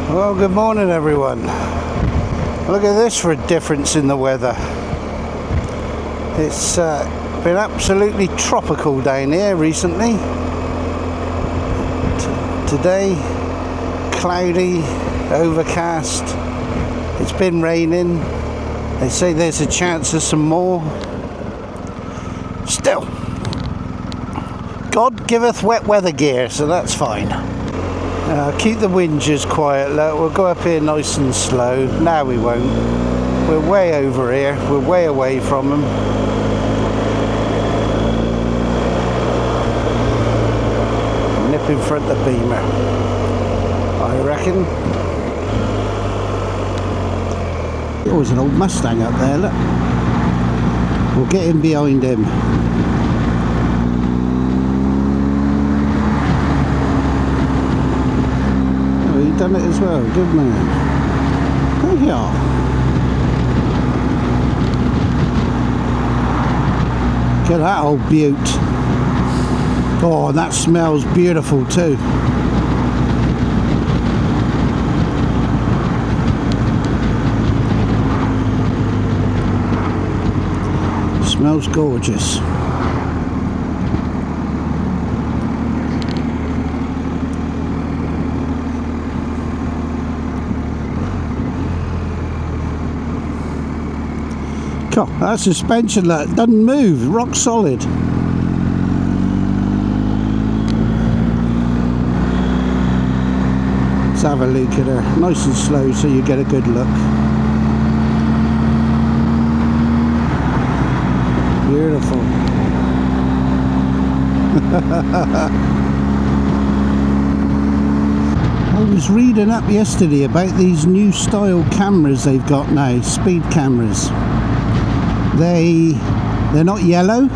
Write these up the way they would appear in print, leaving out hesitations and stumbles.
Well, good morning everyone. Look at this for a difference in the weather. It's been absolutely tropical down here recently. Today, cloudy, overcast. It's been raining. They say there's a chance of some more. Still, God giveth wet weather gear, so that's fine. Keep the whinges quiet, look. We'll go up here nice and slow. No, we won't. We're way over here. We're way away from them. Nip in front of the Beamer, I reckon. Oh, there's an old Mustang up there, look. We'll get in behind him. Done it as well, good man. There you are. Look at that old beaut. Oh, that smells beautiful too. Smells gorgeous. That suspension doesn't move, rock solid. Let's have a look at her, nice and slow so you get a good look. Beautiful. I was reading up yesterday about these new style cameras they've got now, speed cameras. They're not yellow,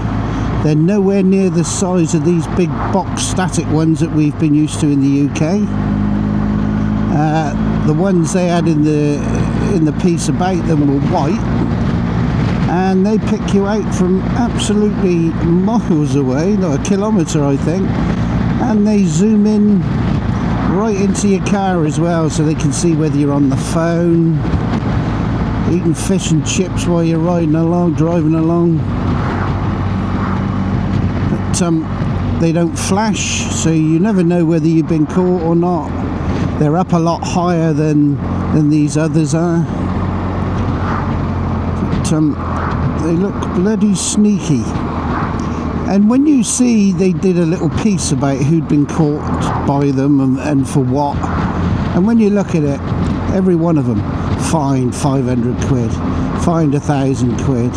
they're nowhere near the size of these big box static ones that we've been used to in the UK. The ones they had in the piece about them were white, and they pick you out from absolutely miles away, like a kilometre I think, and they zoom in right into your car as well, so they can see whether you're on the phone, eating fish and chips while you're riding along, driving along. But they don't flash, so you never know whether you've been caught or not. They're up a lot higher than these others are. But they look bloody sneaky. And when you see, they did a little piece about who'd been caught by them and for what. And when you look at it, every one of them, fined 500 quid, fined 1,000 quid,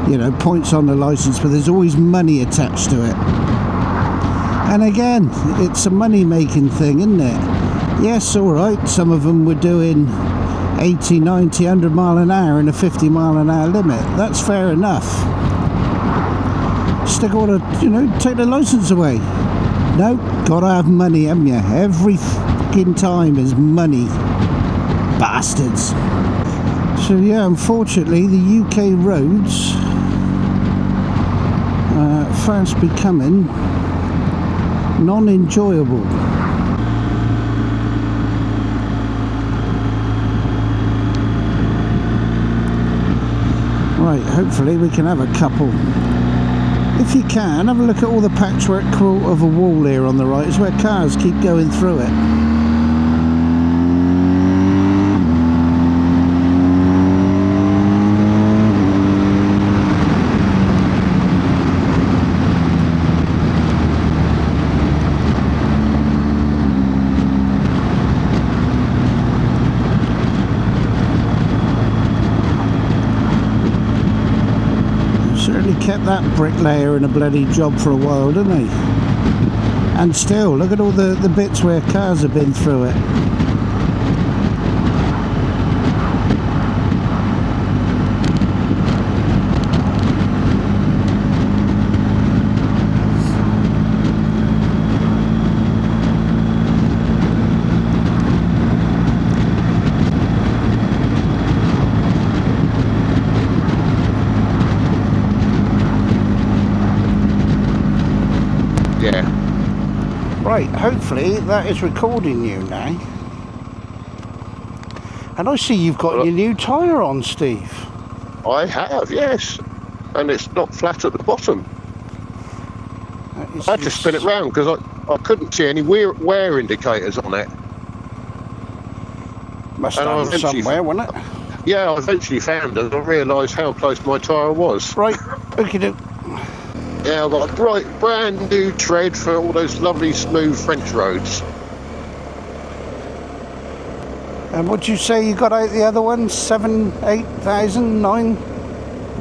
you know, points on the license, but there's always money attached to it. And again, it's a money making thing, isn't it? Yes, alright, some of them were doing 80, 90, 100 mile an hour in a 50 mile an hour limit. That's fair enough. Still gotta, you know, take the license away. No, gotta have money, haven't you? Every fucking time is money. Bastards. So yeah, unfortunately the UK roads are fast becoming non-enjoyable. Right, hopefully we can have a couple. If you can, have a look at all the patchwork quilt of a wall here on the right. It's where cars keep going through it. Kept that bricklayer in a bloody job for a while, didn't he? And still, look at all the bits where cars have been through it. Yeah. Right, hopefully that is recording you now. And I see you've got your new tyre on, Steve. I have, yes. And it's not flat at the bottom. I had to spin it round because I couldn't see any wear indicators on it. Must have it somewhere, wouldn't it? Yeah, I eventually found it. I realised how close my tyre was. Right, okay. Yeah, I've got a brand new tread for all those lovely smooth French roads. And what'd you say you got out the other one? 7, 8,000, 9?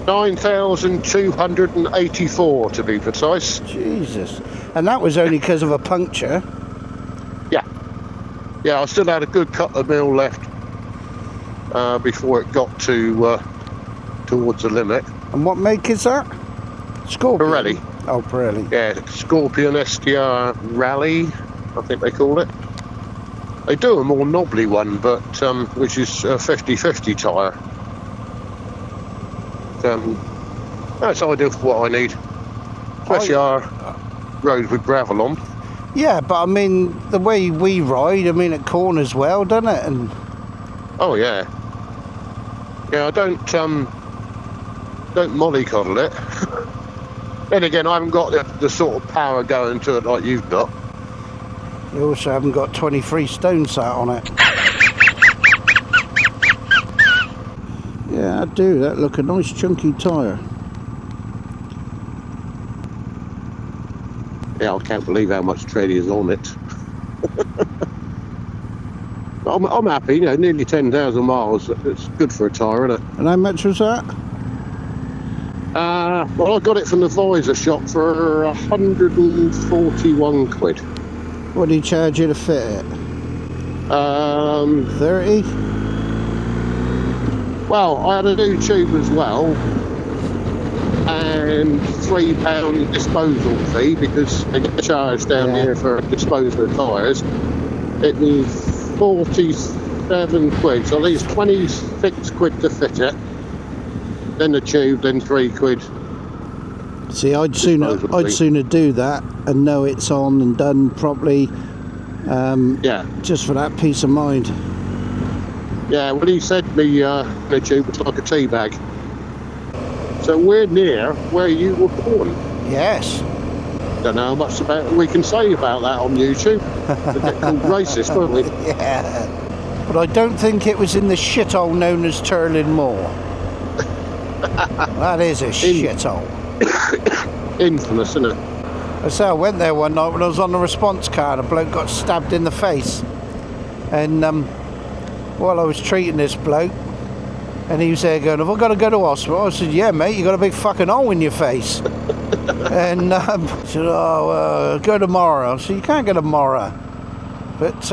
9,284 to be precise. Jesus. And that was only because of a puncture? Yeah. Yeah, I still had a good couple of mil left before it got to towards the limit. And what make is that? Scorpion? Pirelli. Oh, Pirelli. Yeah, Scorpion STR Rallye, I think they call it. They do a more knobbly one, but which is a 50/50 tyre. That's ideal for what I need, especially our road with gravel on. Yeah, but I mean, the way we ride, I mean, it corners well, doesn't it? And oh yeah, yeah. I don't mollycoddle it. Then again, I haven't got the sort of power going to it like you've got. You also haven't got 23 stone sat on it. Yeah, I do. That look a nice chunky tyre. Yeah, I can't believe how much tread is on it. I'm happy, you know, nearly 10,000 miles. It's good for a tyre, isn't it? And how much was that? Well, I got it from the visor shop for 141 quid. What did he charge you to fit it? 30? Well, I had a new tube as well, and £3 disposal fee because they get charged down here for disposal of tyres. It was 47 quid, so at least 26 quid to fit it. Then the tube, then 3 quid. See, I'd sooner do that and know it's on and done properly. Yeah. Just for that peace of mind. Yeah, well, he said the tube was like a tea bag. So we're near where you were born. Yes. Don't know how much we can say about that on YouTube. We get called racist, won't we? Yeah. But I don't think it was in the shithole known as Turlin Moor. That is a shithole. Infamous, isn't it? So I went there one night when I was on the response car and a bloke got stabbed in the face. And while I was treating this bloke, and he was there going, have I got to go to hospital? I said, yeah, mate, you got a big fucking hole in your face. And he said, go tomorrow. I said, you can't go tomorrow. But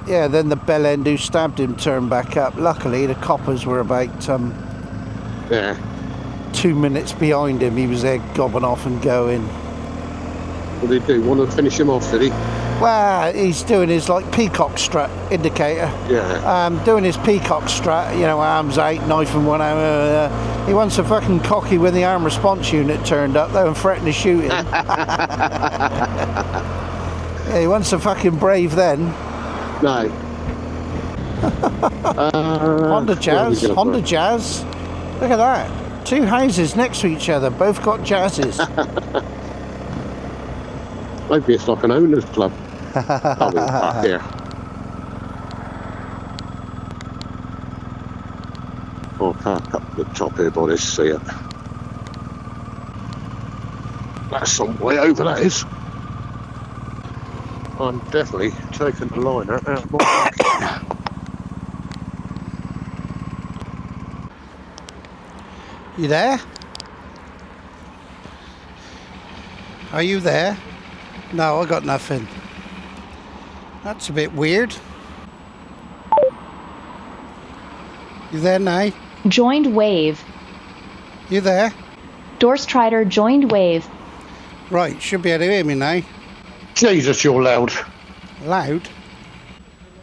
yeah, then the bell end who stabbed him turned back up. Luckily, the coppers were about 2 minutes behind him. He was there gobbing off and going. What did he do? Want to finish him off, did he? Well, he's doing his like peacock strut indicator. Yeah. Doing his peacock strut, you know, arms out, knife in one arm. He wants a fucking cocky when the arm response unit turned up though and threatened to shoot him. Yeah, he wants a fucking brave then. No. Honda Jazz. Honda Jazz. Look at that. 2 houses next to each other, both got Jazzes. Maybe it's like an owner's club. Oh, back here. Oh, I can't cut the top here, boys. See it. That's some way over, that is. I'm definitely taking the liner out of my pocket. You there? Are you there? No, I got nothing. That's a bit weird. You there now? Joined wave. You there? Dorstrider joined wave. Right, should be able to hear me now. Jesus, you're loud. Loud?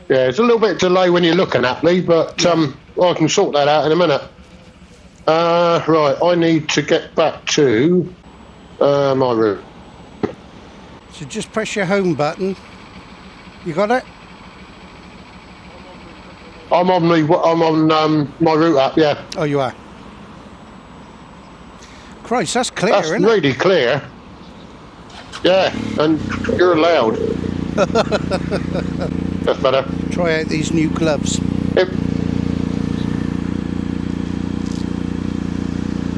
Yeah, it's a little bit delay when you're looking at me, but I can sort that out in a minute. Right, I need to get back to my room. So just press your home button. You got it? I'm on my route app. Yeah. Oh, you are. Christ, that's clear, That's isn't really clear. Yeah, and you're allowed. That's better. it? Try out these new gloves.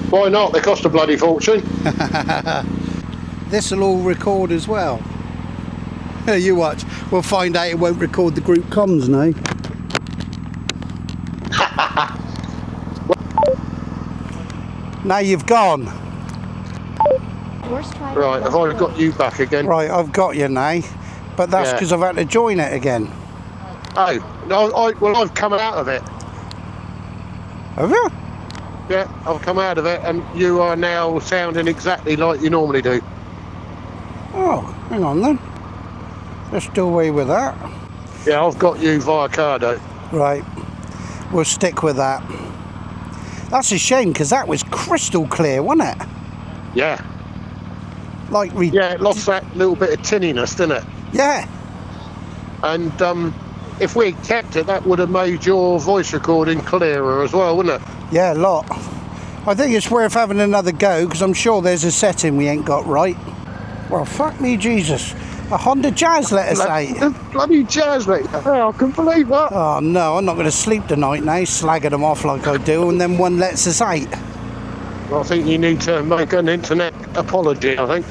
Why not? They cost a bloody fortune. This'll all record as well. You watch. We'll find out it won't record the group comms now. Now you've gone. Doors Trider Right, have I got you back again? Right, I've got you now. But that's Yeah. because I've had to join it again. Oh, no, well, I've come out of it. Have you? Yeah, I've come out of it, and you are now sounding exactly like you normally do. Oh, hang on then. Let's do away with that. Yeah, I've got you via Cardo. Right, we'll stick with that. That's a shame because that was crystal clear, wasn't it? Yeah. Like we. Yeah, it lost that little bit of tinniness, didn't it? Yeah. And if we had kept it, that would have made your voice recording clearer as well, wouldn't it? Yeah, a lot. I think it's worth having another go because I'm sure there's a setting we ain't got right. Well, fuck me, Jesus. A Honda Jazz, let us say. Bloody Jazz, mate. Oh, I can believe that. Oh no, I'm not going to sleep tonight now, slagging them off like I do, and then one lets us out. I think you need to make an internet apology, I think.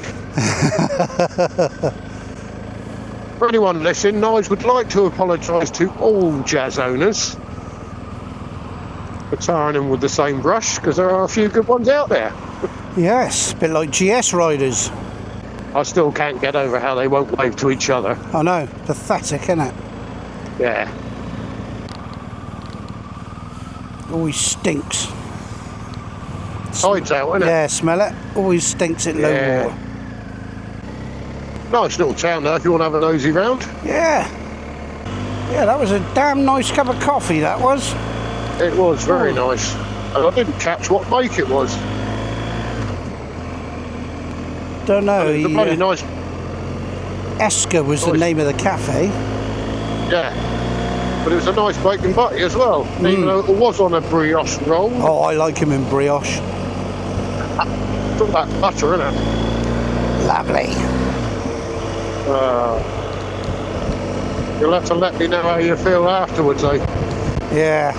For anyone listening, I would like to apologise to all Jazz owners for tarring them with the same brush, because there are a few good ones out there. Yes, a bit like GS riders. I still can't get over how they won't wave to each other. I know, pathetic, isn't it? Yeah. Always stinks. Sides out, isn't it? Yeah, smell it? Always stinks at low Yeah. water. Nice little town though, if you want to have a nosy round. Yeah. Yeah, that was a damn nice cup of coffee, that was. It was very nice. And I didn't catch what make it was. Don't know. It was a bloody nice. Esker was the Nice. name of the cafe. Yeah. But it was a nice bacon butty as well, even though it was on a brioche roll. Oh, I like him in brioche. It's all that butter, isn't it? Lovely. You'll have to let me know how you feel afterwards, eh? Yeah.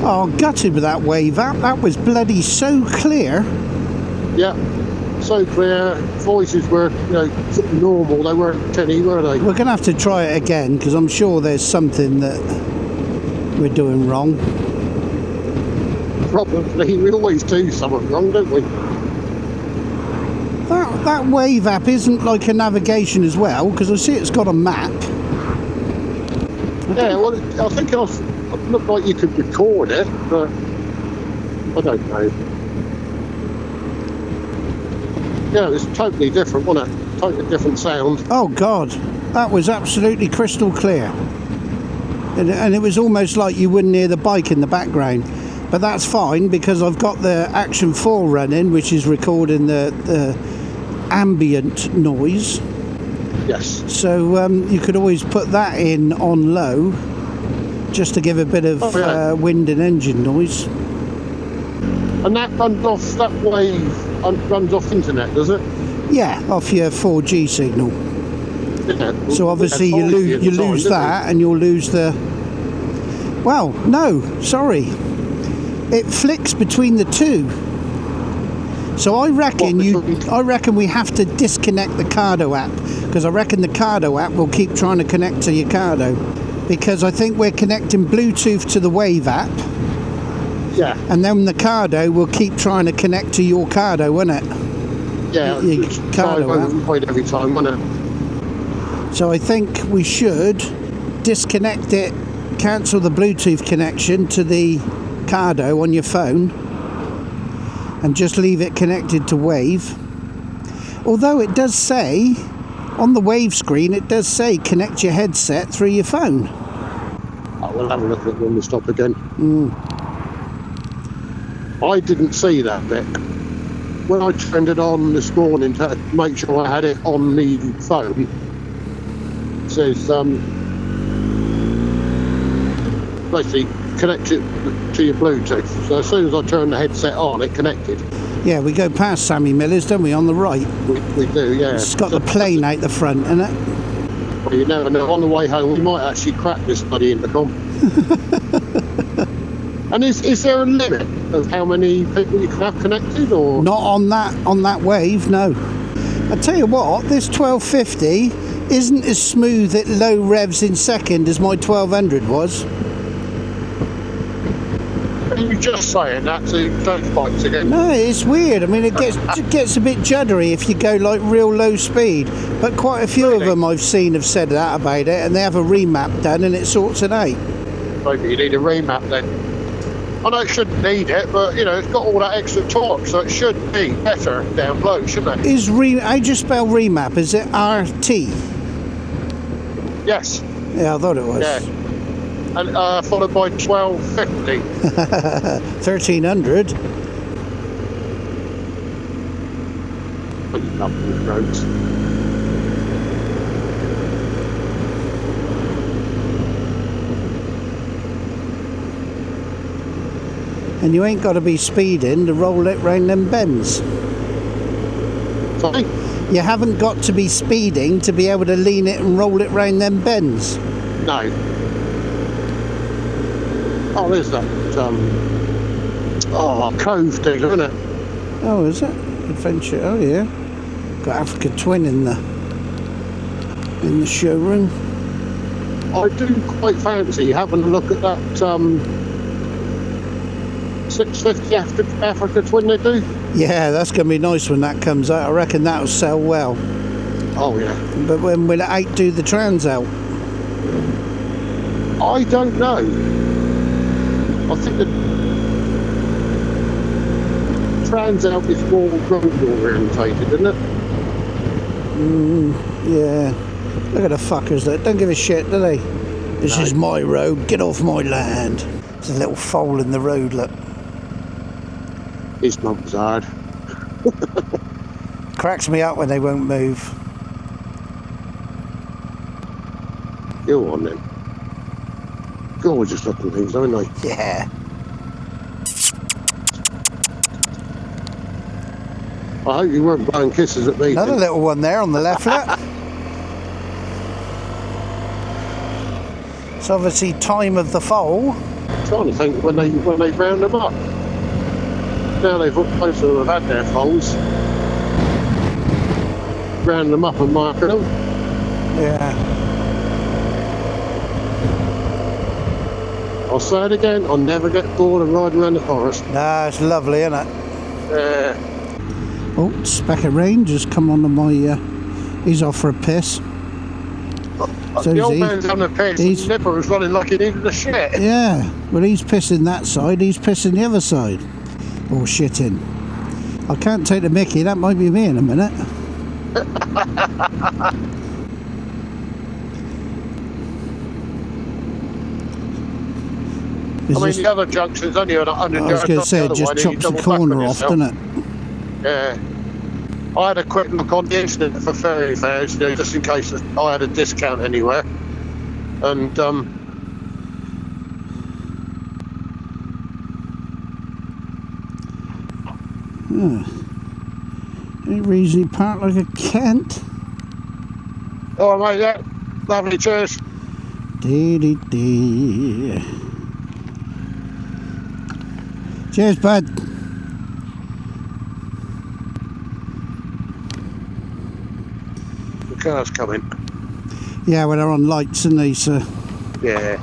Oh, I'm gutted with that wave app. That was bloody so clear. Yeah. So clear. Voices were, sort of normal. They weren't tinny, were they? We're going to have to try it again because I'm sure there's something that we're doing wrong. Probably. We always do something wrong, don't we? That wave app isn't like a navigation as well because I see it's got a map. Yeah, well, I think it looked like you could record it, but I don't know. Yeah, it was totally different, wasn't it? Totally different sound. Oh God, that was absolutely crystal clear. And it was almost like you wouldn't hear the bike in the background. But that's fine because I've got the Action 4 running, which is recording the ambient noise. Yes. So you could always put that in on low just to give a bit of wind and engine noise. And that runs off, that wave runs off internet, does it? Yeah, off your 4G signal. Yeah. So obviously you lose that and you'll lose the... Well, no, sorry. It flicks between the two. So I reckon we have to disconnect the Cardo app because I reckon the Cardo app will keep trying to connect to your Cardo because I think we're connecting Bluetooth to the Wave app. Yeah. And then the Cardo will keep trying to connect to your Cardo, won't it? Yeah. Your Cardo app. Every time, won't it? So I think we should disconnect it, cancel the Bluetooth connection to the Cardo on your phone and just leave it connected to Wave. Although it does say on the Wave screen, it does say connect your headset through your phone. We'll have a look at it when we stop again. I didn't see that bit. When I turned it on this morning to make sure I had it on the phone, it says basically connect it to your Bluetooth. So as soon as I turn the headset on, it connected. Yeah, we go past Sammy Miller's, don't we, on the right? We do, yeah. It's got the plane out the front, isn't it? Well, you never know. On the way home, we might actually crack this bloody intercom. And is there a limit of how many people you can have connected, or Not on that wave, no. I tell you what, this 1250 isn't as smooth at low revs in second as my 1200 was. are you just saying that to those bikes again? No, it's weird. I mean, it gets a bit juddery if you go like real low speed. But quite a few of them I've seen have said that about it, and they have a remap done and it sorts it out. Maybe you need a remap then. I know it shouldn't need it, but you know it's got all that extra torque, so it should be better down low, shouldn't it? How do you spell remap? Is it RT? Yes. Yeah, I thought it was. Yeah. And followed by 1250. 1300. Up the roads. And you ain't got to be speeding to roll it round them bends. Sorry? You haven't got to be speeding to be able to lean it and roll it round them bends. No. Oh, there's that. Cove dealer, isn't it? Oh, is it? Adventure. Oh, yeah. Got Africa Twin in the showroom. I do quite fancy having a look at that 650 Africa Twin they do. Yeah, that's going to be nice when that comes out. I reckon that'll sell well. Oh, yeah. But when will it outdo the Trans out? I don't know. I think the Trans out is more road orientated, isn't it? Yeah. Look at the fuckers that don't give a shit, do they? This is my road, get off my land. There's a little foal in the road, look. His mum's hard. Cracks me up when they won't move. Go on then. Gorgeous looking things, aren't they? Yeah. I hope you weren't blowing kisses at me. Another little one there on the left, look. It's obviously time of the foal. I'm trying to think when they round them up. Now most of them have had their foals. Round them up and mark them. Yeah. I'll say it again, I'll never get bored of riding around the forest. Nah, it's lovely, isn't it? Yeah. Oh, Specker Range has come onto my... he's off for a piss. The old man's on the piss, his nipper was running like he needed a shit. Yeah, well he's pissing that side, he's pissing the other side. Or shitting. I can't take the mickey, that might be me in a minute. The other junction's only on 100 I was going to say, it just chops the corner off, doesn't it? Yeah. I had a quick look on the internet for ferry fares, you know, just in case I had a discount anywhere. And, Any reason he parked like a Kent? oh, mate, yeah. Lovely, cheers. Dee. Cheers, bud. The car's coming. Yeah, well, they're on lights, aren't they, so... Yeah.